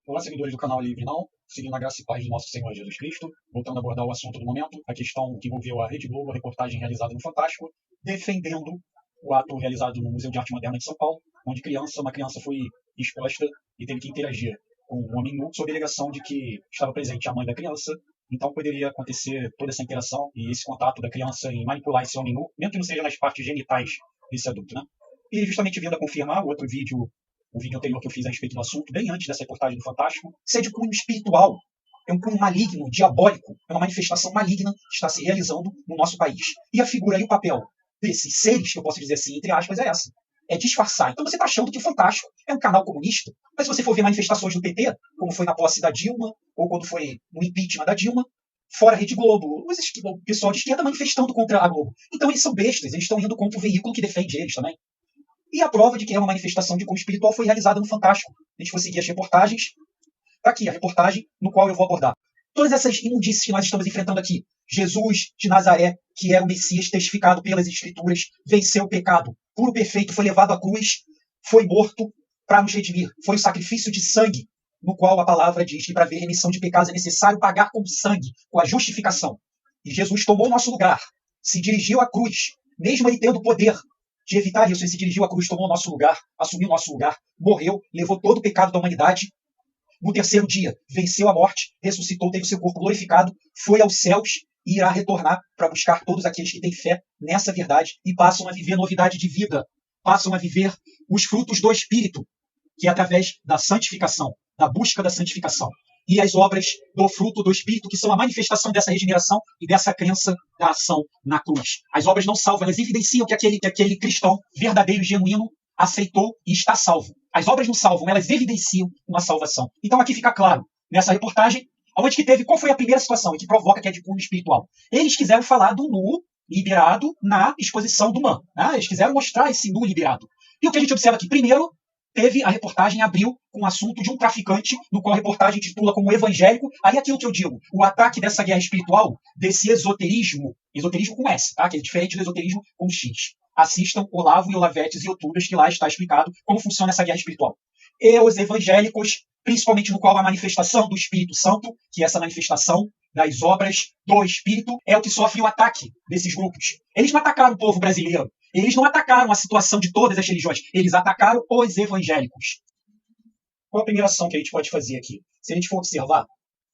Olá, seguidores do canal Livre Não, seguindo a graça e paz do nosso Senhor Jesus Cristo, voltando a abordar o assunto do momento, a questão que envolveu a Rede Globo, a reportagem realizada no Fantástico, defendendo o ato realizado no Museu de Arte Moderna de São Paulo, onde uma criança foi exposta e teve que interagir com um homem nu, sob a alegação de que estava presente a mãe da criança, então poderia acontecer toda essa interação e esse contato da criança em manipular esse homem nu, mesmo que não seja nas partes genitais desse adulto, né? E justamente vindo a confirmar o outro vídeo, o vídeo anterior que eu fiz a respeito do assunto, bem antes dessa reportagem do Fantástico, ser de cunho espiritual, é um cunho maligno, diabólico, é uma manifestação maligna que está se realizando no nosso país. E a figura e o papel desses seres, que eu posso dizer assim, entre aspas, é essa. É disfarçar. Então você está achando que o Fantástico é um canal comunista, mas se você for ver manifestações do PT, como foi na posse da Dilma, ou quando foi no impeachment da Dilma, fora a Rede Globo, o pessoal de esquerda manifestando contra a Globo. Então eles são bestas, eles estão indo contra o veículo que defende eles também. E a prova de que é uma manifestação de cunho espiritual foi realizada no Fantástico. A gente for seguir as reportagens. Está aqui a reportagem no qual eu vou abordar todas essas imundícias que nós estamos enfrentando aqui. Jesus de Nazaré, que era o Messias testificado pelas Escrituras, venceu o pecado. Puro perfeito, foi levado à cruz, foi morto para nos redimir. Foi o sacrifício de sangue, no qual a palavra diz que para haver remissão de pecados é necessário pagar com sangue, com a justificação. E Jesus tomou o nosso lugar, se dirigiu à cruz, mesmo ele tendo poder de evitar isso, ele se dirigiu à cruz, tomou o nosso lugar, assumiu o nosso lugar, morreu, levou todo o pecado da humanidade. No terceiro dia, venceu a morte, ressuscitou, teve o seu corpo glorificado, foi aos céus e irá retornar para buscar todos aqueles que têm fé nessa verdade e passam a viver novidade de vida, passam a viver os frutos do Espírito, que é através da santificação, da busca da santificação. E as obras do fruto do Espírito, que são a manifestação dessa regeneração e dessa crença da ação na cruz. As obras não salvam, elas evidenciam que aquele cristão verdadeiro e genuíno aceitou e está salvo. As obras não salvam, elas evidenciam uma salvação. Então aqui fica claro, nessa reportagem, onde que teve, qual foi a primeira situação e que provoca que é de cunho espiritual? Eles quiseram falar do nu liberado na exposição do Man. Né? Eles quiseram mostrar esse nu liberado. E o que a gente observa aqui? Primeiro, teve a reportagem abriu com o assunto de um traficante, no qual a reportagem titula como evangélico. Aí aquilo que eu digo, o ataque dessa guerra espiritual, desse esoterismo com S, tá? Que é diferente do esoterismo com X. Assistam Olavo e Olavetes e Youtudas, que lá está explicado como funciona essa guerra espiritual. E os evangélicos, principalmente no qual a manifestação do Espírito Santo, que é essa manifestação das obras do Espírito, é o que sofre o ataque desses grupos. Eles não atacaram o povo brasileiro. Eles não atacaram a situação de todas as religiões. Eles atacaram os evangélicos. Qual a primeira ação que a gente pode fazer aqui? Se a gente for observar,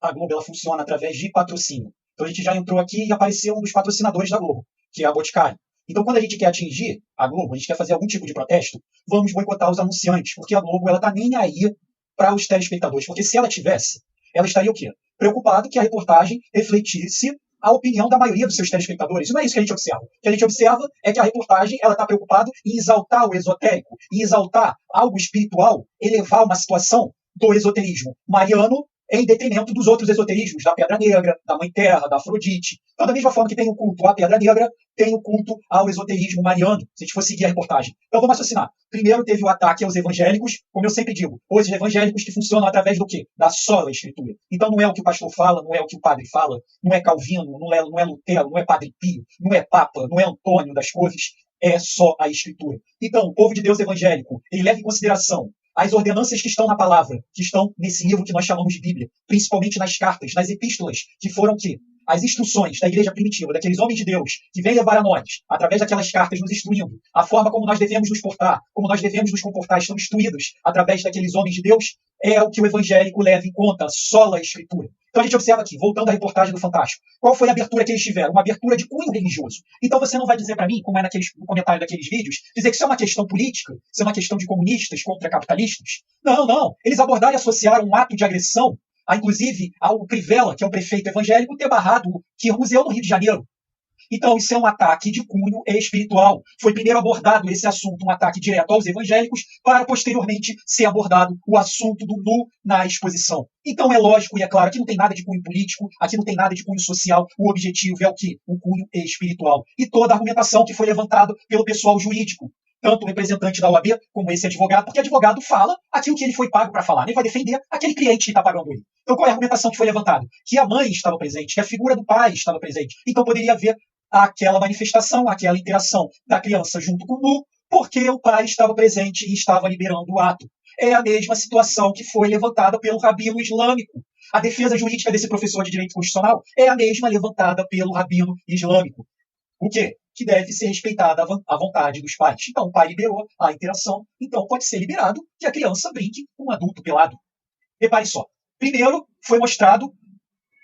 a Globo ela funciona através de patrocínio. Então a gente já entrou aqui e apareceu um dos patrocinadores da Globo, que é a Boticário. Então quando a gente quer atingir a Globo, a gente quer fazer algum tipo de protesto, vamos boicotar os anunciantes, porque a Globo ela tá nem aí para os telespectadores. Porque se ela tivesse, ela estaria o quê? Preocupada que a reportagem refletisse a opinião da maioria dos seus telespectadores. E não é isso que a gente observa. O que a gente observa é que a reportagem ela está preocupada em exaltar o esotérico, em exaltar algo espiritual, elevar uma situação do esoterismo mariano em detrimento dos outros esoterismos, da Pedra Negra, da Mãe Terra, da Afrodite. Então, da mesma forma que tem o culto à Pedra Negra, tem o culto ao esoterismo mariano, se a gente for seguir a reportagem. Então, vamos raciocinar. Primeiro teve o ataque aos evangélicos, como eu sempre digo, os evangélicos que funcionam através do quê? Da sola escritura. Então, não é o que o pastor fala, não é o que o padre fala, não é Calvino, não é Lutero, não é Padre Pio, não é Papa, não é Antônio das Cores, é só a escritura. Então, o povo de Deus evangélico, ele leva em consideração as ordenanças que estão na palavra, que estão nesse livro que nós chamamos de Bíblia, principalmente nas cartas, nas epístolas, que foram o quê? As instruções da igreja primitiva, daqueles homens de Deus, que vêm levar a nós, através daquelas cartas, nos instruindo, a forma como nós devemos nos portar, como nós devemos nos comportar, estão instruídos através daqueles homens de Deus, é o que o evangélico leva em conta, sola a escritura. Então a gente observa aqui, voltando à reportagem do Fantástico, qual foi a abertura que eles tiveram? Uma abertura de cunho religioso. Então você não vai dizer para mim, como é no comentário daqueles vídeos, dizer que isso é uma questão política, isso é uma questão de comunistas contra capitalistas. Não, não. Eles abordaram e associaram um ato de agressão inclusive ao Crivella, que é um prefeito evangélico, ter barrado o museu no Rio de Janeiro. Então, isso é um ataque de cunho espiritual. Foi primeiro abordado esse assunto, um ataque direto aos evangélicos, para posteriormente ser abordado o assunto do nu na exposição. Então, é lógico e é claro, aqui não tem nada de cunho político, aqui não tem nada de cunho social, o objetivo é o quê? O cunho espiritual. E toda a argumentação que foi levantada pelo pessoal jurídico, tanto o representante da OAB como esse advogado, porque advogado fala aquilo que ele foi pago para falar, nem vai defender aquele cliente que está pagando ele. Então, qual é a argumentação que foi levantada? Que a mãe estava presente, que a figura do pai estava presente. Então, poderia haver aquela manifestação, aquela interação da criança junto com o nu, porque o pai estava presente e estava liberando o ato. é a mesma situação que foi levantada pelo rabino islâmico. A defesa jurídica desse professor de direito constitucional é a mesma levantada pelo rabino islâmico. O quê? Que deve ser respeitada a vontade dos pais. Então, o pai liberou a interação, então pode ser liberado que a criança brinque com um adulto pelado. Repare só. Primeiro, foi mostrado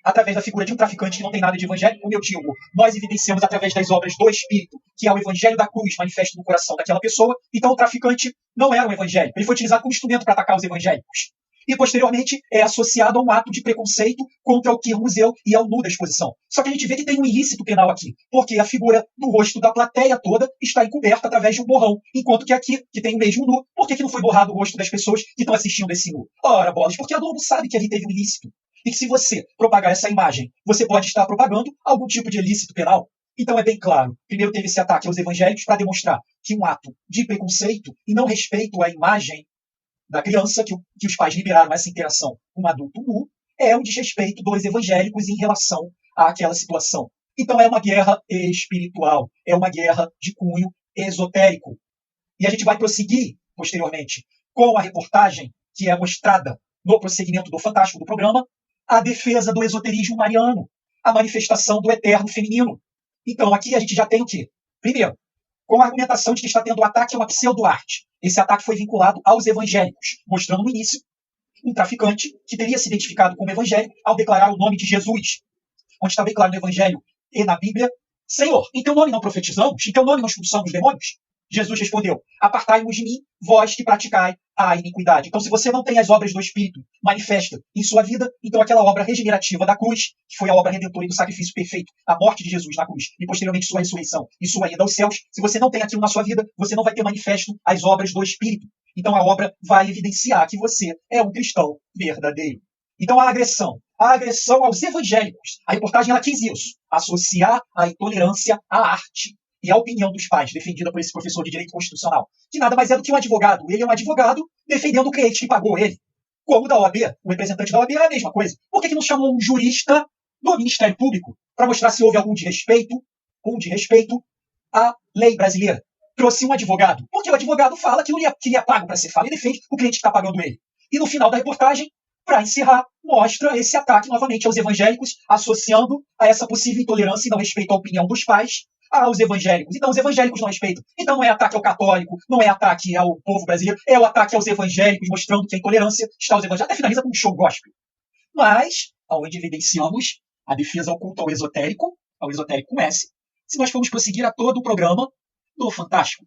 através da figura de um traficante que não tem nada de evangélico, como eu digo, nós evidenciamos através das obras do Espírito, que é o evangelho da cruz manifesto no coração daquela pessoa. Então o traficante não era um evangélico, ele foi utilizado como instrumento para atacar os evangélicos. E posteriormente é associado a um ato de preconceito contra o que é o museu e ao nu da exposição. Só que a gente vê que tem um ilícito penal aqui, porque a figura do rosto da plateia toda está encoberta através de um borrão, enquanto que aqui, que tem o mesmo nu, por que não foi borrado o rosto das pessoas que estão assistindo esse nu? Ora, bolas, porque a Globo sabe que ali teve um ilícito. E que se você propagar essa imagem, você pode estar propagando algum tipo de ilícito penal. Então é bem claro, primeiro teve esse ataque aos evangélicos para demonstrar que um ato de preconceito e não respeito à imagem da criança, que os pais liberaram essa interação com um adulto nu, é um desrespeito dos evangélicos em relação àquela situação. Então é uma guerra espiritual, é uma guerra de cunho esotérico. E a gente vai prosseguir, posteriormente, com a reportagem que é mostrada no prosseguimento do Fantástico do programa, a defesa do esoterismo mariano, a manifestação do eterno feminino. Então, aqui a gente já tem o quê? Primeiro, com a argumentação de que está tendo um ataque a uma pseudo-arte. Esse ataque foi vinculado aos evangélicos, mostrando no início um traficante que teria se identificado como evangélico ao declarar o nome de Jesus, onde está bem claro no Evangelho e na Bíblia: Senhor, em teu nome não profetizamos? Em teu nome não expulsamos demônios? Jesus respondeu: apartai-vos de mim, vós que praticai a iniquidade. Então, se você não tem as obras do Espírito manifesta em sua vida, então aquela obra regenerativa da cruz, que foi a obra redentora e do sacrifício perfeito, a morte de Jesus na cruz, e posteriormente sua ressurreição e sua ida aos céus, se você não tem aquilo na sua vida, você não vai ter manifesto as obras do Espírito. Então a obra vai evidenciar que você é um cristão verdadeiro. Então a agressão aos evangélicos, a reportagem ela quis isso, associar a intolerância à arte e a opinião dos pais, defendida por esse professor de direito constitucional, que nada mais é do que um advogado. Ele é um advogado defendendo o cliente que pagou ele. Como da OAB, o representante da OAB é a mesma coisa. Por que não chamou um jurista do Ministério Público para mostrar se houve algum desrespeito à lei brasileira? Trouxe um advogado, porque o advogado fala que ele é pago para ser falado e defende o cliente que está pagando ele. E no final da reportagem, para encerrar, mostra esse ataque novamente aos evangélicos, associando a essa possível intolerância e não respeito à opinião dos pais aos evangélicos. Então os evangélicos não respeitam. Então não é ataque ao católico, não é ataque ao povo brasileiro, é o ataque aos evangélicos, mostrando que a intolerância está aos evangélicos. Até finaliza com um show gospel. Mas, onde evidenciamos a defesa oculta ao esotérico com S, se nós formos prosseguir a todo o programa do Fantástico.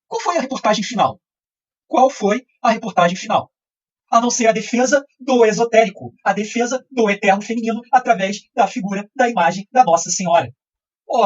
Qual foi a reportagem final? Qual foi a reportagem final? A não ser a defesa do esotérico, a defesa do eterno feminino através da figura, da imagem da Nossa Senhora.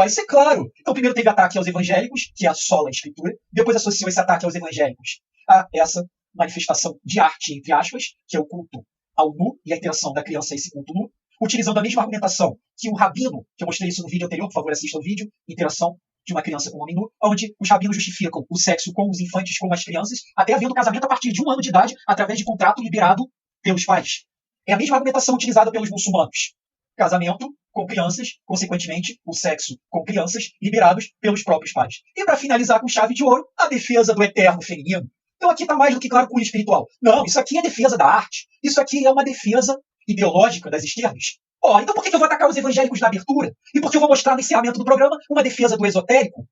Isso é claro. Então, primeiro teve ataque aos evangélicos, que assola a Escritura. Depois associou esse ataque aos evangélicos a essa manifestação de arte, entre aspas, que é o culto ao nu e a interação da criança a esse culto nu, utilizando a mesma argumentação que o rabino, que eu mostrei isso no vídeo anterior, por favor, assista o vídeo, interação de uma criança com um homem nu, onde os rabinos justificam o sexo com os infantes, com as crianças, até havendo casamento a partir de 1 ano de idade, através de contrato liberado pelos pais. É a mesma argumentação utilizada pelos muçulmanos. Casamento com crianças, consequentemente, o sexo com crianças liberados pelos próprios pais. E para finalizar com chave de ouro, a defesa do eterno feminino. Então aqui está mais do que claro o cunho espiritual. Não, isso aqui é defesa da arte. Isso aqui é uma defesa ideológica das esquerdas. Então por que eu vou atacar os evangélicos na abertura? E por que eu vou mostrar no encerramento do programa uma defesa do esotérico?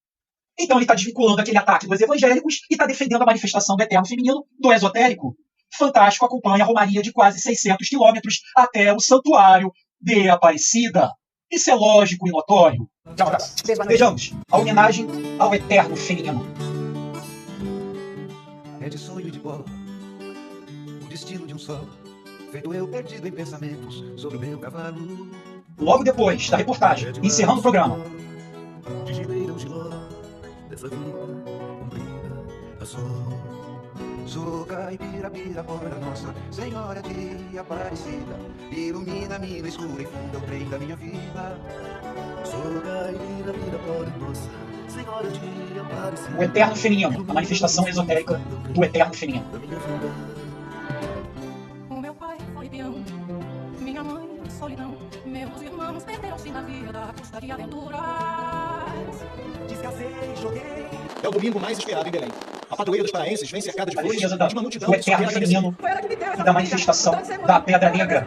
Então ele está desvinculando aquele ataque dos evangélicos e está defendendo a manifestação do eterno feminino do esotérico. Fantástico acompanha a romaria de quase 600 quilômetros até o santuário de Aparecida. Isso é lógico e notório. Vejamos a homenagem ao eterno feminino. É de sonho e de bola, o destino de um sol, feito eu perdido em pensamentos sobre o meu cavalo. Logo depois da reportagem, encerrando o programa. De gileira ao giló, dessa vida cumprida a sol. Sou caipira, Pirapora, Nossa Senhora de Aparecida, ilumina-me no escuro e funda o trem da minha vida. Sou caipira, Pirapora, Nossa Senhora de Aparecida. O eterno feminino, a manifestação esotérica do eterno feminino. O meu pai foi peão, minha mãe solidão, meus irmãos perderam-se na vida à custa de aventuras. Descasei, joguei. É o domingo mais esperado em Belém. padroeira dos paraenses vem cercada de A flores defesa de uma multidão do que só quer eterno feminino agradecer. e da manifestação da Pedra Negra.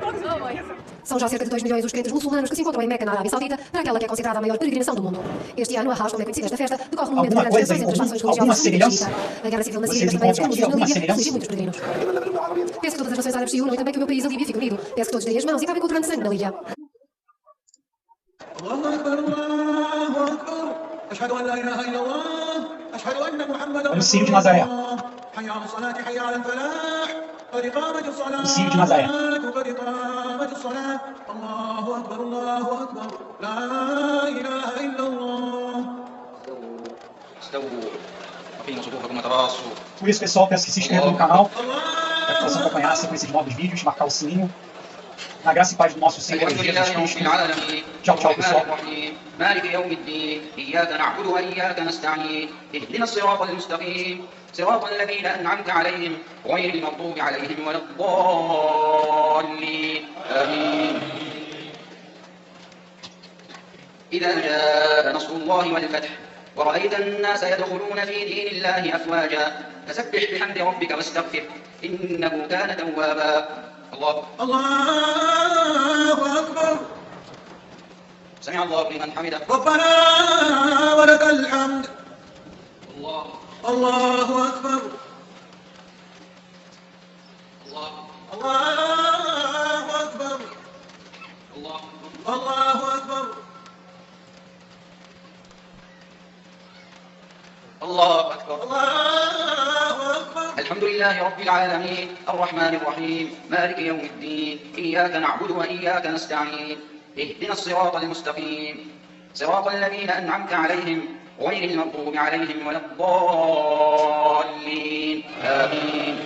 São já cerca de 2 milhões os crentes muçulmanos que se encontram em Meca, na Arábia Saudita, para aquela que é considerada a maior peregrinação do mundo. Este ano, a Hajj, como é conhecida esta festa, decorre no momento de grandes tensões entre as fações Alguma religiosas sunita e semelhança? xiita. A guerra civil na Vocês Síria, mas também as encontram aqui confusões na alguma Líbia, semelhança? afligem muitos peregrinos. Peço que todas as nações árabes se unam e também que o meu país alívio fique unido. Peço que todos deem as mãos e acabem com o torrente sangue na Líbia. Olha o Círio de Nazaré. O Círio de Nazaré. Por isso, pessoal, peço que se inscrevam no canal para que possam acompanhar a sequência de novos vídeos, marcar o sininho. Na graça e paz do nosso Senhor Jesus Cristo. Tchau, tchau, pessoal. مالك يوم الدين إياك نعبد وإياك نستعين اهدنا الصراط المستقيم صراط الذين أنعمت عليهم غير المغضوب عليهم ولا الضالين آمين. إذا جاء نصر الله والفتح ورأيت الناس يدخلون في دين الله أفواجا فسبح بحمد ربك واستغفر إنه كان توابا. الله أكبر. سمع الله لمن حمده ربنا ولك الحمد. الله أكبر. الله أكبر. الله أكبر. الله أكبر. الله أكبر. الحمد لله رب العالمين الرحمن الرحيم مالك يوم الدين إياك نعبد وإياك نستعين اهدنا الصراط المستقيم صراط الذين أنعمت عليهم غير المغضوب عليهم ولا الضالين آمين.